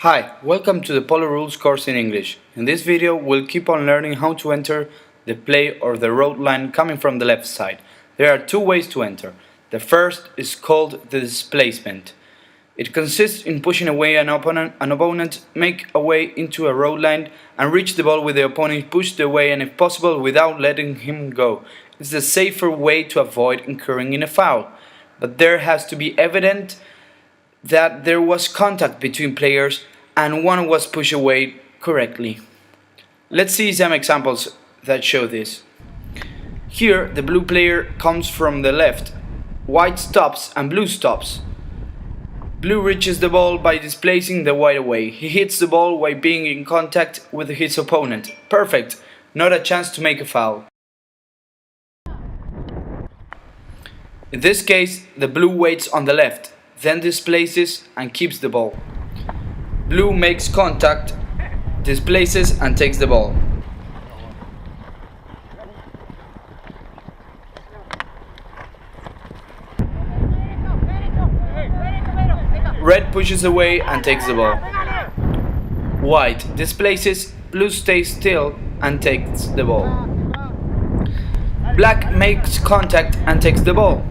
Hi, welcome to the Polo Rules course in English. In this video, we'll keep on learning how to enter the play or the road line coming from the left side. There are two ways to enter. The first is called the displacement. It consists in pushing away an opponent, make a way into a road line and reach the ball with the opponent pushed away and if possible without letting him go. It's the safer way to avoid incurring in a foul. But there has to be evident that there was contact between players and one was pushed away correctly. Let's see some examples that show this. Here the blue player comes from the left, white stops and blue stops. Blue reaches the ball by displacing the white away. He hits the ball while being in contact with his opponent. Perfect, not a chance to make a foul. In this case, the blue waits on the left, then displaces and keeps the ball. Blue makes contact, displaces and takes the ball. Red pushes away and takes the ball. White displaces, blue stays still and takes the ball. Black makes contact and takes the ball.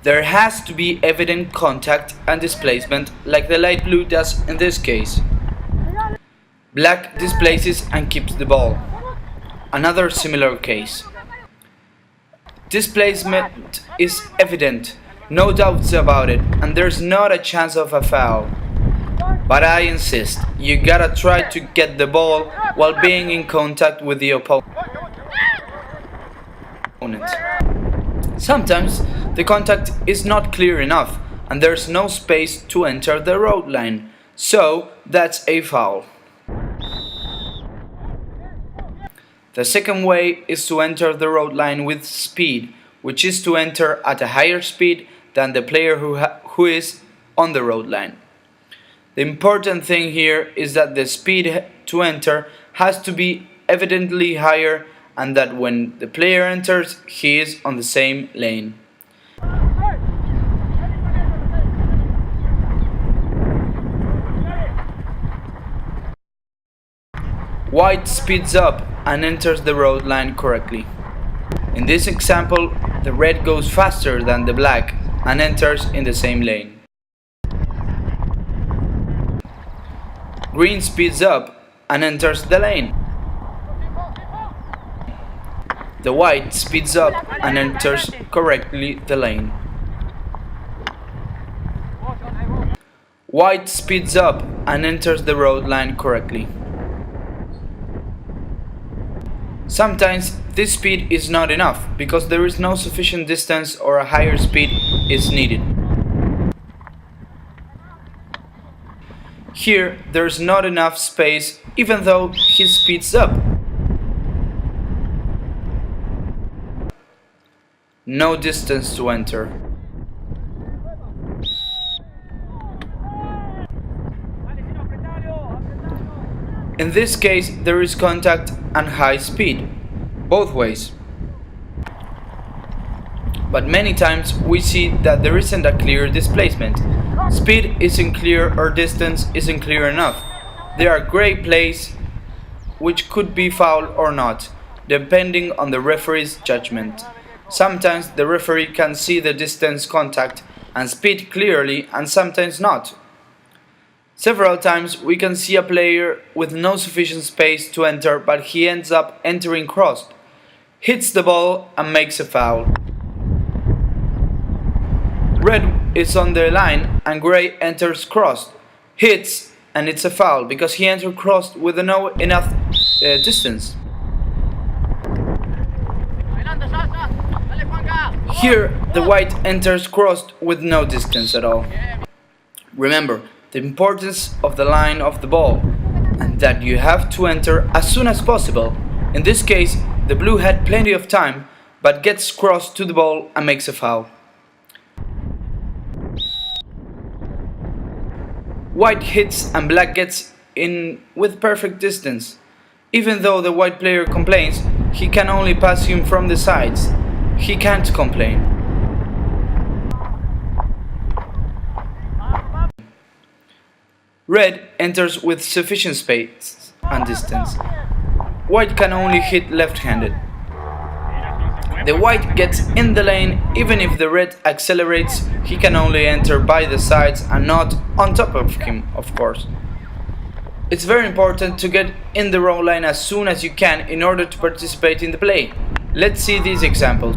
There has to be evident contact and displacement like the light blue does in this case. Black displaces and keeps the ball. Another similar case. Displacement is evident, no doubts about it, and there's not a chance of a foul. But I insist, you gotta try to get the ball while being in contact with the opponent. Sometimes the contact is not clear enough and there's no space to enter the road line, so that's a foul. The second way is to enter the road line with speed, which is to enter at a higher speed than the player who is on the road line. The important thing here is that the speed to enter has to be evidently higher and that when the player enters, he is on the same lane. White speeds up and enters the road line correctly. In this example, the red goes faster than the black and enters in the same lane. Green speeds up and enters the lane. The white speeds up and enters correctly the lane. White speeds up and enters the road line correctly. Sometimes this speed is not enough because there is no sufficient distance or a higher speed is needed. Here there's not enough space even though he speeds up. No distance to enter. In this case, there is contact and high speed, both ways. But many times we see that there isn't a clear displacement. Speed isn't clear or distance isn't clear enough. There are gray plays which could be foul or not, depending on the referee's judgment. Sometimes the referee can see the distance, contact and speed clearly and sometimes not. Several times we can see a player with no sufficient space to enter but he ends up entering crossed, hits the ball and makes a foul. Red is on the line and gray enters crossed, hits and it's a foul because he entered crossed with no enough distance. Here, the white enters crossed with no distance at all. Remember the importance of the line of the ball and that you have to enter as soon as possible. In this case, the blue had plenty of time but gets crossed to the ball and makes a foul. White hits and black gets in with perfect distance. Even though the white player complains, he can only pass him from the sides. He can't complain. Red enters with sufficient space and distance. White can only hit left-handed. The white gets in the lane. Even if the red accelerates, he can only enter by the sides and not on top of him, of course. It's very important to get in the row line as soon as you can in order to participate in the play. Let's see these examples.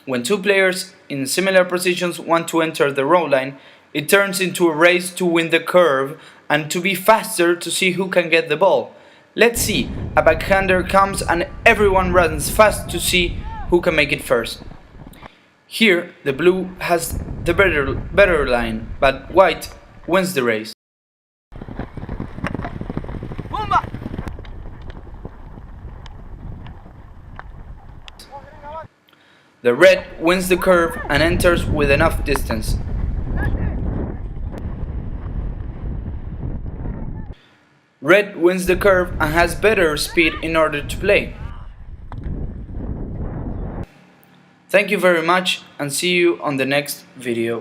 When two players in similar positions want to enter the row line, it turns into a race to win the curve and to be faster to see who can get the ball. Let's see, a backhander comes and everyone runs fast to see who can make it first. Here, the blue has the better line, but white wins the race. The red wins the curve and enters with enough distance. Red wins the curve and has better speed in order to play. Thank you very much and see you on the next video.